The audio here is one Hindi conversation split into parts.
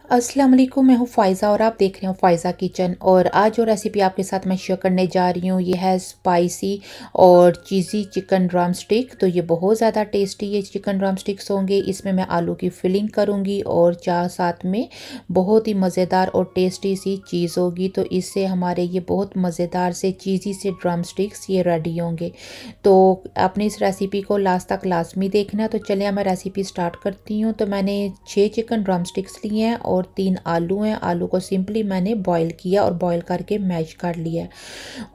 अस्सलाम वालेकुम, मैं हूँ फ़ाइज़ा और आप देख रहे हो फ़ाइज़ा किचन। और आज जो रेसिपी आपके साथ मैं शेयर करने जा रही हूँ ये है स्पाइसी और चीज़ी चिकन ड्रम स्टिक। तो ये बहुत ज़्यादा टेस्टी ये चिकन ड्रम स्टिक्स होंगे। इसमें मैं आलू की फिलिंग करूँगी और चार साथ में बहुत ही मज़ेदार और टेस्टी सी चीज़ होगी। तो इससे हमारे ये बहुत मज़ेदार से चीज़ी से ड्रम स्टिक्स ये रेडी होंगे। तो आपने इस रेसिपी को लास्ट तक लाजमी देखना। तो चलिए मैं रेसिपी स्टार्ट करती हूँ। तो मैंने 6 चिकन ड्रम स्टिक्स लिए हैं और 3 आलू हैं। आलू को सिंपली मैंने बॉईल किया और बॉईल करके मैश कर लिया।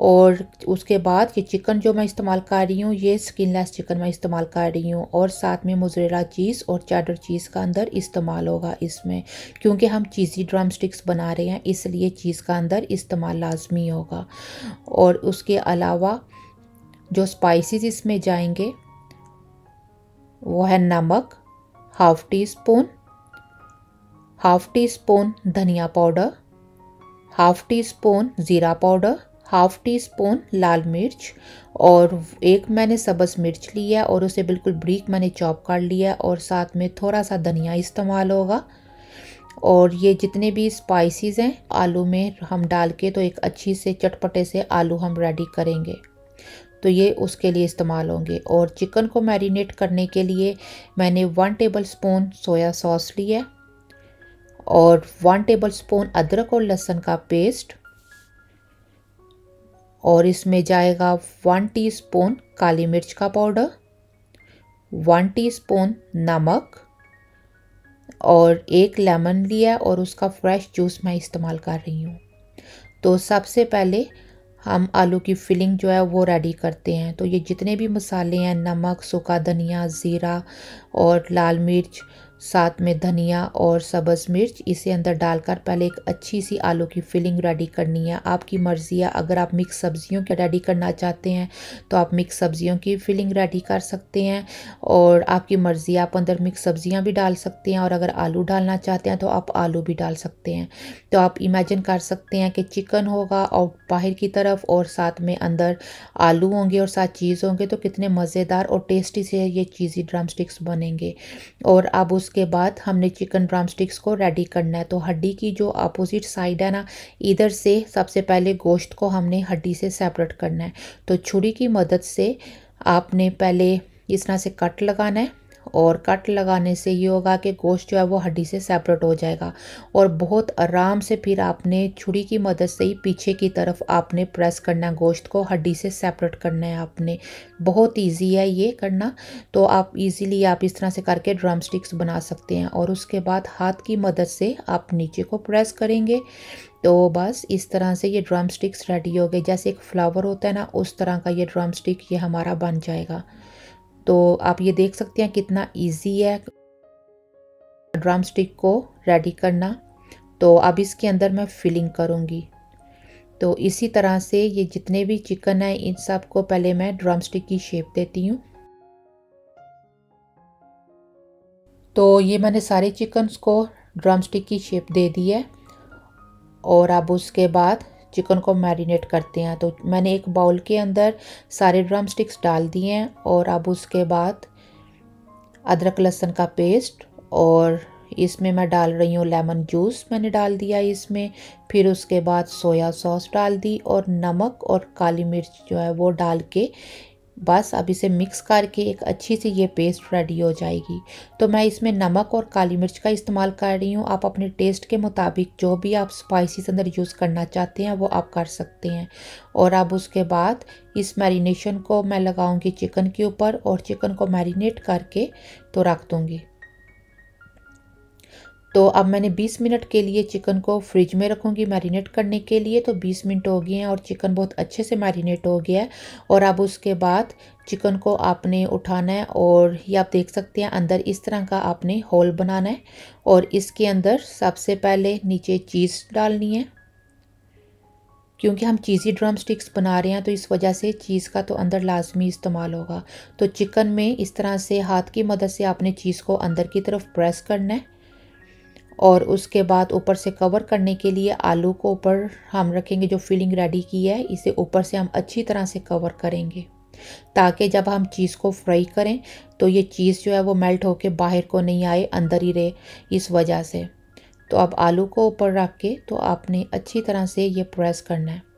और उसके बाद ये चिकन जो मैं इस्तेमाल कर रही हूँ ये स्किनलेस चिकन मैं इस्तेमाल कर रही हूँ। और साथ में मोज़रेला चीज़ और चेडर चीज़ का अंदर इस्तेमाल होगा इसमें, क्योंकि हम चीज़ी ड्रम स्टिक्स बना रहे हैं इसलिए चीज़ का अंदर इस्तेमाल लाजमी होगा। और उसके अलावा जो स्पाइसेस इसमें जाएंगे वो है नमक हाफ़ टी स्पून धनिया पाउडर, हाफ़ टी स्पून ज़ीरा पाउडर, हाफ़ टी स्पून लाल मिर्च और एक मैंने सब्ज़ मिर्च लिया और उसे बिल्कुल बारीक मैंने चॉप कर लिया। और साथ में थोड़ा सा धनिया इस्तेमाल होगा। और ये जितने भी स्पाइसेस हैं आलू में हम डाल के तो एक अच्छी से चटपटे से आलू हम रेडी करेंगे। तो ये उसके लिए इस्तेमाल होंगे। और चिकन को मैरिनेट करने के लिए मैंने 1 टेबल स्पून सोया सॉस लिया और 1 टेबल स्पून अदरक और लहसुन का पेस्ट। और इसमें जाएगा 1 टीस्पून काली मिर्च का पाउडर, 1 टीस्पून नमक और एक लेमन लिया और उसका फ्रेश जूस मैं इस्तेमाल कर रही हूँ। तो सबसे पहले हम आलू की फिलिंग जो है वो रेडी करते हैं। तो ये जितने भी मसाले हैं नमक, सूखा धनिया, ज़ीरा और लाल मिर्च, साथ में धनिया और सब्ज़ मिर्च इसे अंदर डालकर पहले एक अच्छी सी आलू की फिलिंग रेडी करनी है। आपकी मर्ज़ी है, अगर आप मिक्स सब्ज़ियों के रेडी करना चाहते हैं तो आप मिक्स सब्ज़ियों की फिलिंग रेडी कर सकते हैं। और आपकी मर्ज़ी, आप अंदर मिक्स सब्ज़ियाँ भी डाल सकते हैं और अगर आलू डालना चाहते हैं तो आप आलू भी डाल सकते हैं। तो आप इमेजिन कर सकते हैं कि चिकन होगा और बाहर की तरफ और साथ में अंदर आलू होंगे और साथ चीज़ होंगे, तो कितने मज़ेदार और टेस्टी से ये चीज़ी ड्रम स्टिक्स बनेंगे। और अब उसके बाद हमने चिकन ड्रम स्टिक्स को रेडी करना है। तो हड्डी की जो अपोजिट साइड है ना, इधर से सबसे पहले गोश्त को हमने हड्डी से सेपरेट करना है। तो छुरी की मदद से आपने पहले इस तरह से कट लगाना है और कट लगाने से ये होगा कि गोश्त जो है वो हड्डी से सेपरेट हो जाएगा। और बहुत आराम से फिर आपने छुरी की मदद से ही पीछे की तरफ आपने प्रेस करना है, गोश्त को हड्डी से सेपरेट करना है आपने। बहुत इजी है ये करना। तो आप इजीली आप इस तरह से करके ड्रम स्टिक्स बना सकते हैं। और उसके बाद हाथ की मदद से आप नीचे को प्रेस करेंगे तो बस इस तरह से ये ड्रम स्टिक्स रेडी हो गए। जैसे एक फ्लावर होता है ना, उस तरह का ये ड्रम स्टिक ये हमारा बन जाएगा। तो आप ये देख सकते हैं कितना इजी है ड्रम स्टिक को रेडी करना। तो अब इसके अंदर मैं फिलिंग करूँगी। तो इसी तरह से ये जितने भी चिकन है इन सब को पहले मैं ड्रम स्टिक की शेप देती हूँ। तो ये मैंने सारे चिकन्स को ड्रम स्टिक की शेप दे दी है। और अब उसके बाद चिकन को मैरिनेट करते हैं। तो मैंने एक बाउल के अंदर सारे ड्रम स्टिक्स डाल दिए हैं। और अब उसके बाद अदरक लहसुन का पेस्ट और इसमें मैं डाल रही हूँ लेमन जूस मैंने डाल दिया इसमें। फिर उसके बाद सोया सॉस डाल दी और नमक और काली मिर्च जो है वो डाल के बस अब इसे मिक्स करके एक अच्छी सी ये पेस्ट रेडी हो जाएगी। तो मैं इसमें नमक और काली मिर्च का इस्तेमाल कर रही हूँ। आप अपने टेस्ट के मुताबिक जो भी आप स्पाइसेस अंदर यूज़ करना चाहते हैं वो आप कर सकते हैं। और अब उसके बाद इस मैरिनेशन को मैं लगाऊंगी चिकन के ऊपर और चिकन को मैरिनेट करके तो रख दूँगी। तो अब मैंने 20 मिनट के लिए चिकन को फ्रिज में रखूँगी मैरिनेट करने के लिए। तो 20 मिनट हो गए हैं और चिकन बहुत अच्छे से मैरिनेट हो गया है। और अब उसके बाद चिकन को आपने उठाना है और ये आप देख सकते हैं अंदर इस तरह का आपने होल बनाना है। और इसके अंदर सबसे पहले नीचे चीज़ डालनी है, क्योंकि हम चीज़ी ड्रम स्टिक्स बना रहे हैं तो इस वजह से चीज़ का तो अंदर लाजमी इस्तेमाल होगा। तो चिकन में इस तरह से हाथ की मदद से आपने चीज़ को अंदर की तरफ प्रेस करना है। और उसके बाद ऊपर से कवर करने के लिए आलू को ऊपर हम रखेंगे। जो फिलिंग रेडी की है इसे ऊपर से हम अच्छी तरह से कवर करेंगे ताकि जब हम चीज़ को फ्राई करें तो ये चीज़ जो है वो मेल्ट होके बाहर को नहीं आए, अंदर ही रहे इस वजह से। तो अब आलू को ऊपर रख के तो आपने अच्छी तरह से ये प्रेस करना है।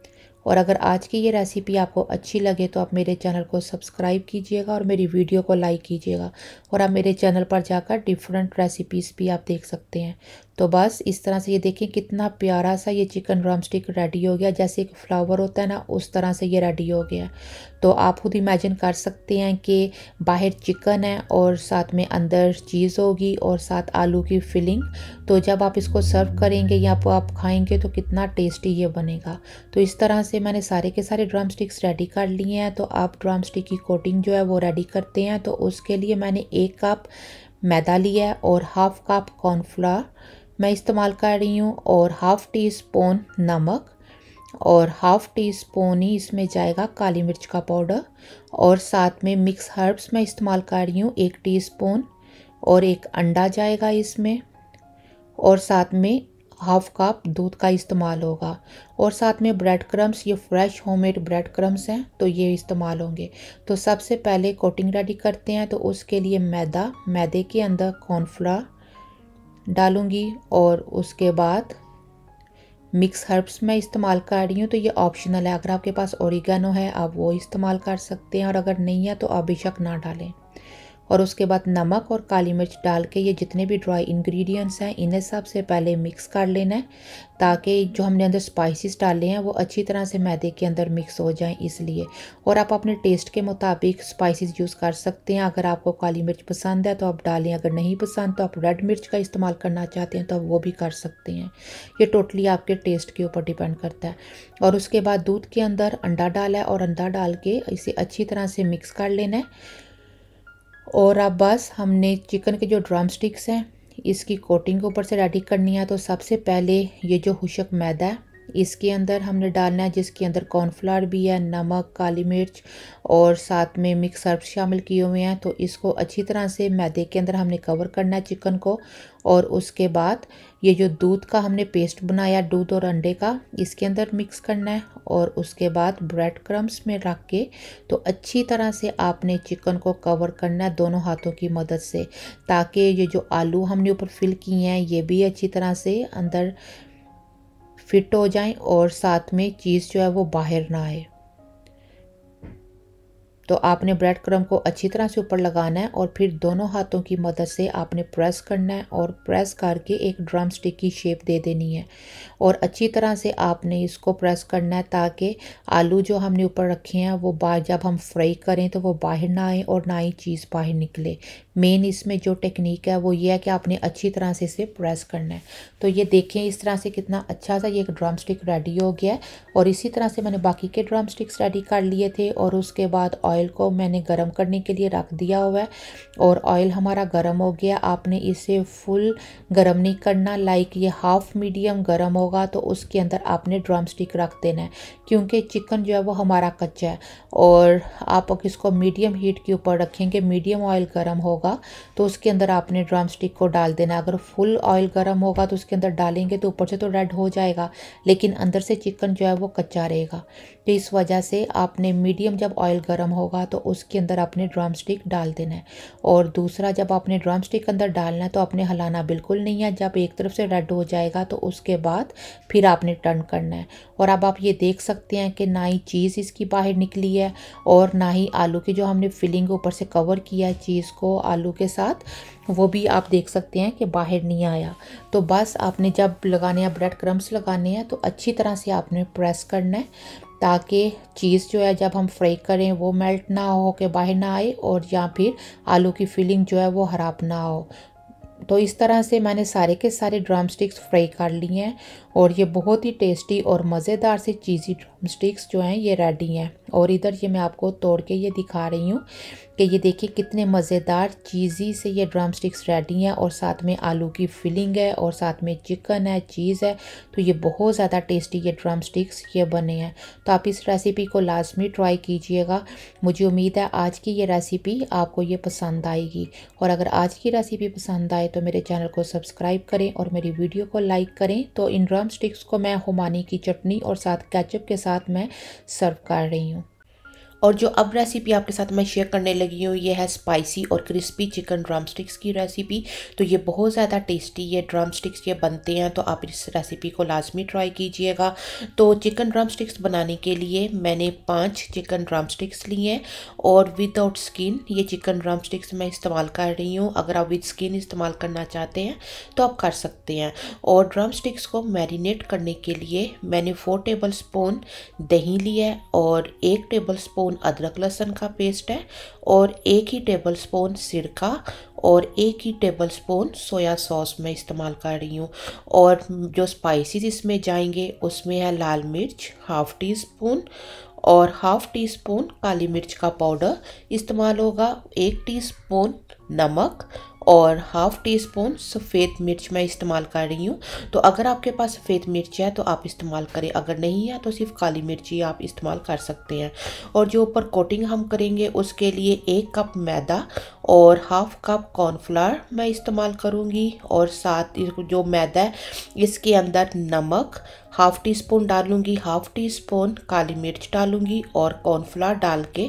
और अगर आज की ये रेसिपी आपको अच्छी लगे तो आप मेरे चैनल को सब्सक्राइब कीजिएगा और मेरी वीडियो को लाइक कीजिएगा। और आप मेरे चैनल पर जाकर डिफरेंट रेसिपीज़ भी आप देख सकते हैं। तो बस इस तरह से ये देखें कितना प्यारा सा ये चिकन ड्रम स्टिक रेडी हो गया, जैसे एक फ्लावर होता है ना, उस तरह से ये रेडी हो गया। तो आप खुद इमेजिन कर सकते हैं कि बाहर चिकन है और साथ में अंदर चीज़ होगी और साथ आलू की फिलिंग। तो जब आप इसको सर्व करेंगे या आप खाएंगे तो कितना टेस्टी ये बनेगा। तो इस तरह से मैंने सारे के सारे ड्रम स्टिक्स रेडी कर लिए हैं। तो आप ड्रम स्टिक की कोटिंग जो है वो रेडी करते हैं। तो उसके लिए मैंने 1 कप मैदा लिया है और हाफ कप कॉर्नफ्लावर मैं इस्तेमाल कर रही हूँ और हाफ टी स्पून नमक और हाफ टी स्पून ही इसमें जाएगा काली मिर्च का पाउडर। और साथ में मिक्स हर्ब्स मैं इस्तेमाल कर रही हूँ 1 टीस्पून और 1 अंडा जाएगा इसमें। और साथ में हाफ कप दूध का इस्तेमाल होगा। और साथ में ब्रेड क्रम्स, ये फ्रेश होममेड ब्रेड क्रम्स हैं तो ये इस्तेमाल होंगे। तो सबसे पहले कोटिंग रेडी करते हैं। तो उसके लिए मैदे के अंदर कॉर्नफ्लावर डालूंगी और उसके बाद मिक्स हर्ब्स मैं इस्तेमाल कर रही हूँ। तो ये ऑप्शनल है, अगर आपके पास ओरिगेनो है आप वो इस्तेमाल कर सकते हैं और अगर नहीं है तो आप बेशक ना डालें। और उसके बाद नमक और काली मिर्च डाल के ये जितने भी ड्राई इंग्रेडिएंट्स हैं इन्हें सबसे पहले मिक्स कर लेना है, ताकि जो हमने अंदर स्पाइसेस डाले हैं वो अच्छी तरह से मैदे के अंदर मिक्स हो जाएं इसलिए। और आप अपने टेस्ट के मुताबिक स्पाइसेस यूज़ कर सकते हैं। अगर आपको काली मिर्च पसंद है तो आप डालें, अगर नहीं पसंद तो आप रेड मिर्च का इस्तेमाल करना चाहते हैं तो आप वो भी कर सकते हैं। ये टोटली आपके टेस्ट के ऊपर डिपेंड करता है। और उसके बाद दूध के अंदर अंडा डाला है और अंडा डाल के इसे अच्छी तरह से मिक्स कर लेना है। और अब बस हमने चिकन के जो ड्रम स्टिक्स हैं इसकी कोटिंग ऊपर से रेडी करनी है। तो सबसे पहले ये जो खुशक मैदा है इसके अंदर हमने डालना है, जिसके अंदर कॉर्नफ्लावर भी है, नमक, काली मिर्च और साथ में मिक्स हर्ब्स शामिल किए हुए हैं। तो इसको अच्छी तरह से मैदे के अंदर हमने कवर करना है चिकन को। और उसके बाद ये जो दूध का हमने पेस्ट बनाया, दूध और अंडे का, इसके अंदर मिक्स करना है। और उसके बाद ब्रेड क्रम्स में रख के तो अच्छी तरह से आपने चिकन को कवर करना है दोनों हाथों की मदद से, ताकि ये जो आलू हमने ऊपर फिल किए हैं ये भी अच्छी तरह से अंदर फिट हो जाएं और साथ में चीज़ जो है वो बाहर ना आए। तो आपने ब्रेड क्रम्ब को अच्छी तरह से ऊपर लगाना है और फिर दोनों हाथों की मदद से आपने प्रेस करना है और प्रेस करके एक ड्रम स्टिक की शेप दे देनी है। और अच्छी तरह से आपने इसको प्रेस करना है ताकि आलू जो हमने ऊपर रखे हैं वो जब हम फ्राई करें तो वो बाहर ना आए और ना ही चीज़ बाहर निकले। मेन इसमें जो टेक्निक है वो ये है कि आपने अच्छी तरह से इसे प्रेस करना है। तो ये देखें इस तरह से कितना अच्छा सा ये ड्रम स्टिक रेडी हो गया है। और इसी तरह से मैंने बाकी के ड्रम स्टिक्स रेडी कर लिए थे। और उसके बाद ऑयल को मैंने गरम करने के लिए रख दिया हुआ है और ऑयल हमारा गरम हो गया। आपने इसे फुल गरम नहीं करना, लाइक ये हाफ मीडियम गरम होगा तो उसके अंदर आपने ड्रम स्टिक रख देना है, क्योंकि चिकन जो है वो हमारा कच्चा है। और आप इसको मीडियम हीट के ऊपर रखेंगे, मीडियम ऑयल गरम होगा तो उसके अंदर आपने ड्रम स्टिक को डाल देना। अगर फुल ऑयल गरम होगा तो उसके अंदर डालेंगे तो ऊपर से तो रेड हो जाएगा लेकिन अंदर से चिकन जो है वो कच्चा रहेगा। तो इस वजह से आपने मीडियम जब ऑयल गर्म होगा तो उसके अंदर आपने ड्रम स्टिक डाल देना है। और दूसरा, जब आपने ड्रम स्टिक अंदर डालना है तो आपने हिलाना बिल्कुल नहीं है। जब एक तरफ से रेड हो जाएगा तो उसके बाद फिर आपने टर्न करना है। और अब आप ये देख सकते हैं कि ना ही चीज़ इसकी बाहर निकली है और ना ही आलू की जो हमने फिलिंग ऊपर से कवर किया है चीज़ को आलू के साथ, वो भी आप देख सकते हैं कि बाहर नहीं आया। तो बस आपने जब लगाने हैं ब्रेड क्रम्स लगाने हैं तो अच्छी तरह से आपने प्रेस करना है ताकि चीज़ जो है जब हम फ्राई करें वो मेल्ट ना हो के बाहर ना आए और या फिर आलू की फिलिंग जो है वो ख़राब ना हो। तो इस तरह से मैंने सारे के सारे ड्रम स्टिक्स फ्राई कर लिए हैं और ये बहुत ही टेस्टी और मज़ेदार से चीज़ी ड्रम स्टिक्स जो हैं ये रेडी हैं। और इधर ये मैं आपको तोड़ के ये दिखा रही हूँ कि ये देखिए कितने मज़ेदार चीज़ी से ये ड्रम स्टिक्स रेडी हैं और साथ में आलू की फिलिंग है और साथ में चिकन है, चीज़ है। तो ये बहुत ज़्यादा टेस्टी ये ड्रम स्टिक्स ये बने हैं। तो आप इस रेसिपी को लाजमी ट्राई कीजिएगा। मुझे उम्मीद है आज की ये रेसिपी आपको ये पसंद आएगी। और अगर आज की रेसिपी पसंद आए तो मेरे चैनल को सब्सक्राइब करें और मेरी वीडियो को लाइक करें। तो इन ड्रम स्टिक्स को मैं खुमानी की चटनी और साथ केचप के साथ मैं सर्व कर रही हूँ। और जो अब रेसिपी आपके साथ मैं शेयर करने लगी हूँ ये है स्पाइसी और क्रिस्पी चिकन ड्रम स्टिक्स की रेसिपी। तो ये बहुत ज़्यादा टेस्टी ये ड्रम स्टिक्स ये बनते हैं, तो आप इस रेसिपी को लाजमी ट्राई कीजिएगा। तो चिकन ड्रम स्टिक्स बनाने के लिए मैंने 5 चिकन ड्रम स्टिक्स लिए हैं और विदाउट स्किन ये चिकन ड्रम स्टिक्स मैं इस्तेमाल कर रही हूँ। अगर आप विद स्किन इस्तेमाल करना चाहते हैं तो आप कर सकते हैं। और ड्रम स्टिक्स को मैरिनेट करने के लिए मैंने 4 टेबल स्पून दही लिया है और 1 टेबल स्पून अदरक लहसुन का पेस्ट है और 1 ही टेबल स्पून सिरका और 1 ही टेबल स्पून सोया सॉस मैं इस्तेमाल कर रही हूँ। और जो स्पाइसेस इसमें जाएंगे उसमें है लाल मिर्च हाफ़ टी स्पून और हाफ़ टी स्पून काली मिर्च का पाउडर इस्तेमाल होगा, 1 टीस्पून नमक और हाफ़ टी स्पून सफ़ेद मिर्च मैं इस्तेमाल कर रही हूँ। तो अगर आपके पास सफ़ेद मिर्च है तो आप इस्तेमाल करें, अगर नहीं है तो सिर्फ काली मिर्च ही आप इस्तेमाल कर सकते हैं। और जो ऊपर कोटिंग हम करेंगे उसके लिए 1 कप मैदा और हाफ़ कप कॉर्नफ्लावर मैं इस्तेमाल करूँगी। और साथ जो मैदा है इसके अंदर नमक हाफ़ टी स्पून डालूँगी, हाफ़ टी स्पून काली मिर्च डालूँगी और कॉर्नफ्लावर डाल के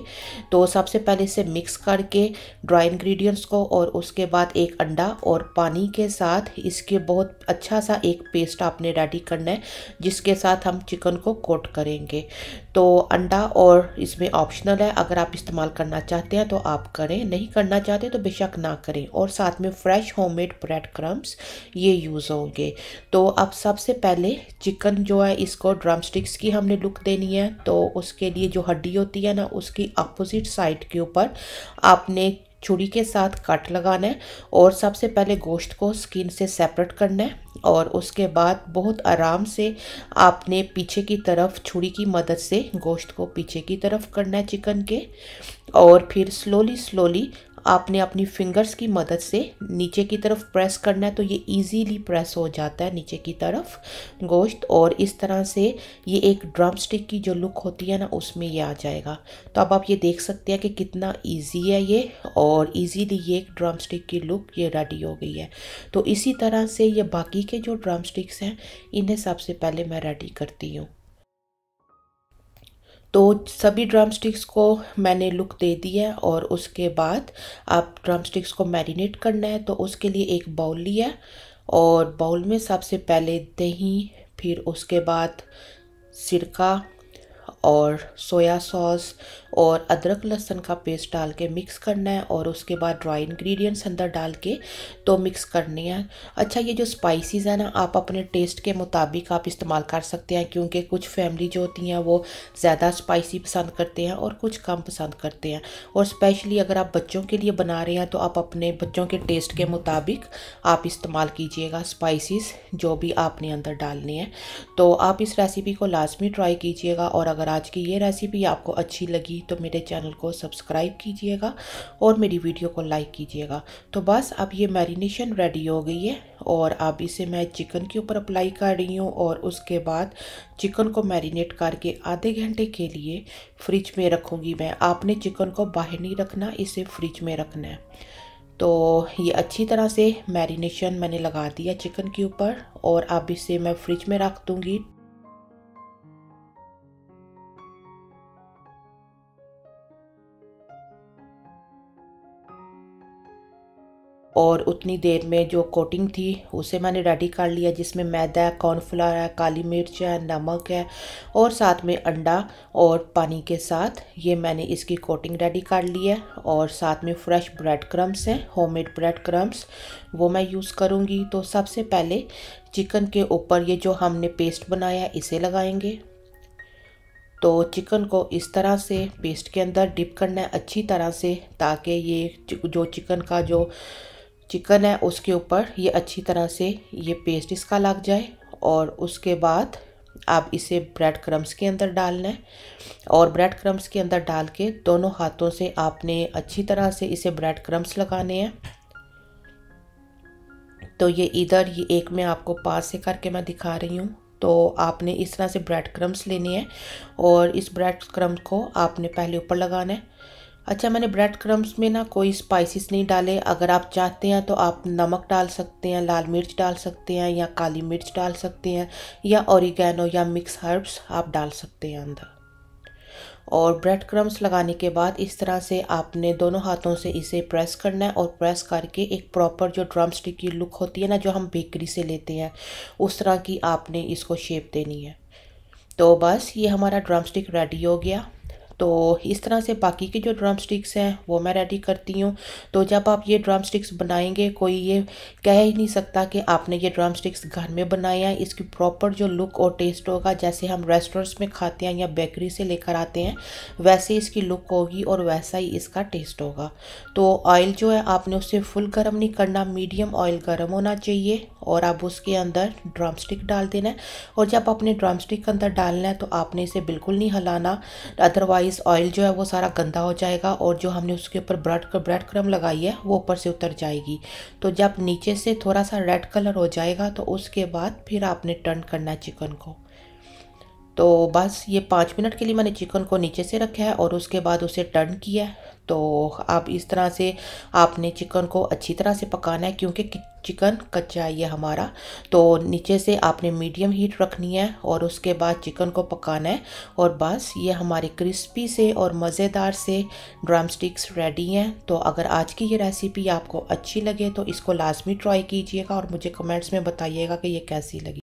तो सबसे पहले इसे मिक्स करके ड्राई इंग्रेडिएंट्स को और उसके बाद 1 अंडा और पानी के साथ इसके बहुत अच्छा सा एक पेस्ट आपने रेडी करना है जिसके साथ हम चिकन को कोट करेंगे। तो अंडा और इसमें ऑप्शनल है, अगर आप इस्तेमाल करना चाहते हैं तो आप करें, नहीं करना चाहते तो बेशक ना करें। और साथ में फ्रेश होममेड ब्रेड क्रम्स ये यूज़ होंगे। तो अब सबसे पहले चिकन जो है इसको ड्रम स्टिक्स की हमने लुक देनी है, तो उसके लिए जो हड्डी होती है ना उसकी अपोजिट साइड के ऊपर आपने छुरी के साथ कट लगाना है और सबसे पहले गोश्त को स्किन से सेपरेट करना है और उसके बाद बहुत आराम से आपने पीछे की तरफ छुरी की मदद से गोश्त को पीछे की तरफ करना है चिकन के। और फिर स्लोली आपने अपनी फिंगर्स की मदद से नीचे की तरफ प्रेस करना है, तो ये इजीली प्रेस हो जाता है नीचे की तरफ गोश्त। और इस तरह से ये एक ड्रम स्टिक की जो लुक होती है ना उसमें ये आ जाएगा। तो अब आप ये देख सकते हैं कि कितना इजी है ये और इजीली ये एक ड्रम स्टिक की लुक ये रेडी हो गई है। तो इसी तरह से ये बाकी के जो ड्रम स्टिक्स हैं इन्हें सबसे पहले मैं रेडी करती हूँ। तो सभी ड्रम स्टिक्स को मैंने लुक दे दी है और उसके बाद आप ड्रम स्टिक्स को मैरिनेट करना है। तो उसके लिए एक बाउल लिया और बाउल में सबसे पहले दही, फिर उसके बाद सिरका और सोया सॉस और अदरक लहसुन का पेस्ट डाल के मिक्स करना है और उसके बाद ड्राई इंग्रेडिएंट्स अंदर डाल के तो मिक्स करने हैं। अच्छा, ये जो स्पाइसेस है ना आप अपने टेस्ट के मुताबिक आप इस्तेमाल कर सकते हैं, क्योंकि कुछ फैमिली जो होती हैं वो ज़्यादा स्पाइसी पसंद करते हैं और कुछ कम पसंद करते हैं। और स्पेशली अगर आप बच्चों के लिए बना रहे हैं तो आप अपने बच्चों के टेस्ट के मुताबिक आप इस्तेमाल कीजिएगा स्पाइसेस जो भी आपने अंदर डालने हैं। तो आप इस रेसिपी को लाजमी ट्राई कीजिएगा। और अगर आज की ये रेसिपी आपको अच्छी लगी तो मेरे चैनल को सब्सक्राइब कीजिएगा और मेरी वीडियो को लाइक कीजिएगा। तो बस अब ये मैरिनेशन रेडी हो गई है और अब इसे मैं चिकन के ऊपर अप्लाई कर रही हूँ और उसके बाद चिकन को मैरिनेट करके आधे घंटे के लिए फ्रिज में रखूँगी मैं। आपने चिकन को बाहर नहीं रखना, इसे फ्रिज में रखना है। तो ये अच्छी तरह से मैरिनेशन मैंने लगा दिया चिकन के ऊपर और अब इसे मैं फ्रिज में रख दूँगी। और उतनी देर में जो कोटिंग थी उसे मैंने रेडी कर लिया, जिसमें मैदा है, कॉर्नफ्लावर है, काली मिर्च है, नमक है और साथ में अंडा और पानी के साथ ये मैंने इसकी कोटिंग रेडी कर ली है। और साथ में फ्रेश ब्रेड क्रम्स हैं, होममेड ब्रेड क्रम्स, वो मैं यूज़ करूँगी। तो सबसे पहले चिकन के ऊपर ये जो हमने पेस्ट बनाया है इसे लगाएंगे। तो चिकन को इस तरह से पेस्ट के अंदर डिप करना है अच्छी तरह से, ताकि ये जो चिकन है उसके ऊपर ये अच्छी तरह से ये पेस्ट इसका लग जाए। और उसके बाद आप इसे ब्रेड क्रम्स के अंदर डालना है और ब्रेड क्रम्स के अंदर डाल के दोनों हाथों से आपने अच्छी तरह से इसे ब्रेड क्रम्स लगाने हैं। तो ये एक में आपको पास से करके मैं दिखा रही हूँ। तो आपने इस तरह से ब्रेड क्रम्स लेने हैं और इस ब्रेड क्रम्स को आपने पहले ऊपर लगाना है। अच्छा, मैंने ब्रेड क्रम्स में ना कोई स्पाइसेस नहीं डाले। अगर आप चाहते हैं तो आप नमक डाल सकते हैं, लाल मिर्च डाल सकते हैं या काली मिर्च डाल सकते हैं या ऑरिगेनो या मिक्स हर्ब्स आप डाल सकते हैं अंदर। और ब्रेड क्रम्स लगाने के बाद इस तरह से आपने दोनों हाथों से इसे प्रेस करना है और प्रेस करके एक प्रॉपर जो ड्रम स्टिक की लुक होती है ना, जो हम बेकरी से लेते हैं, उस तरह की आपने इसको शेप देनी है। तो बस ये हमारा ड्रम स्टिक रेडी हो गया। तो इस तरह से बाकी के जो ड्रम स्टिक्स हैं वो मैं रेडी करती हूँ। तो जब आप ये ड्रम स्टिक्स बनाएंगे, कोई ये कह ही नहीं सकता कि आपने ये ड्रम स्टिक्स घर में बनाए हैं। इसकी प्रॉपर जो लुक और टेस्ट होगा, जैसे हम रेस्टोरेंट्स में खाते हैं या बेकरी से लेकर आते हैं, वैसे इसकी लुक होगी और वैसा ही इसका टेस्ट होगा। तो ऑयल जो है आपने उससे फुल गर्म नहीं करना, मीडियम ऑयल गर्म होना चाहिए और आप उसके अंदर ड्रम स्टिक डाल देना है। और जब आपने ड्रम स्टिक अंदर डालना है तो आपने इसे बिल्कुल नहीं हिलाना, अदरवाइज ऑयल जो है वो सारा गंदा हो जाएगा और जो हमने उसके ऊपर ब्रेड क्रम्ब लगाई है वो ऊपर से उतर जाएगी। तो जब नीचे से थोड़ा सा रेड कलर हो जाएगा तो उसके बाद फिर आपने टर्न करना है चिकन को। तो बस ये 5 मिनट के लिए मैंने चिकन को नीचे से रखा है और उसके बाद उसे टर्न किया है। तो आप इस तरह से आपने चिकन को अच्छी तरह से पकाना है, क्योंकि चिकन कच्चा है ये हमारा। तो नीचे से आपने मीडियम हीट रखनी है और उसके बाद चिकन को पकाना है। और बस ये हमारे क्रिस्पी से और मज़ेदार से ड्रम स्टिक्स रेडी हैं। तो अगर आज की ये रेसिपी आपको अच्छी लगे तो इसको लाजमी ट्राई कीजिएगा और मुझे कमेंट्स में बताइएगा कि ये कैसी लगी।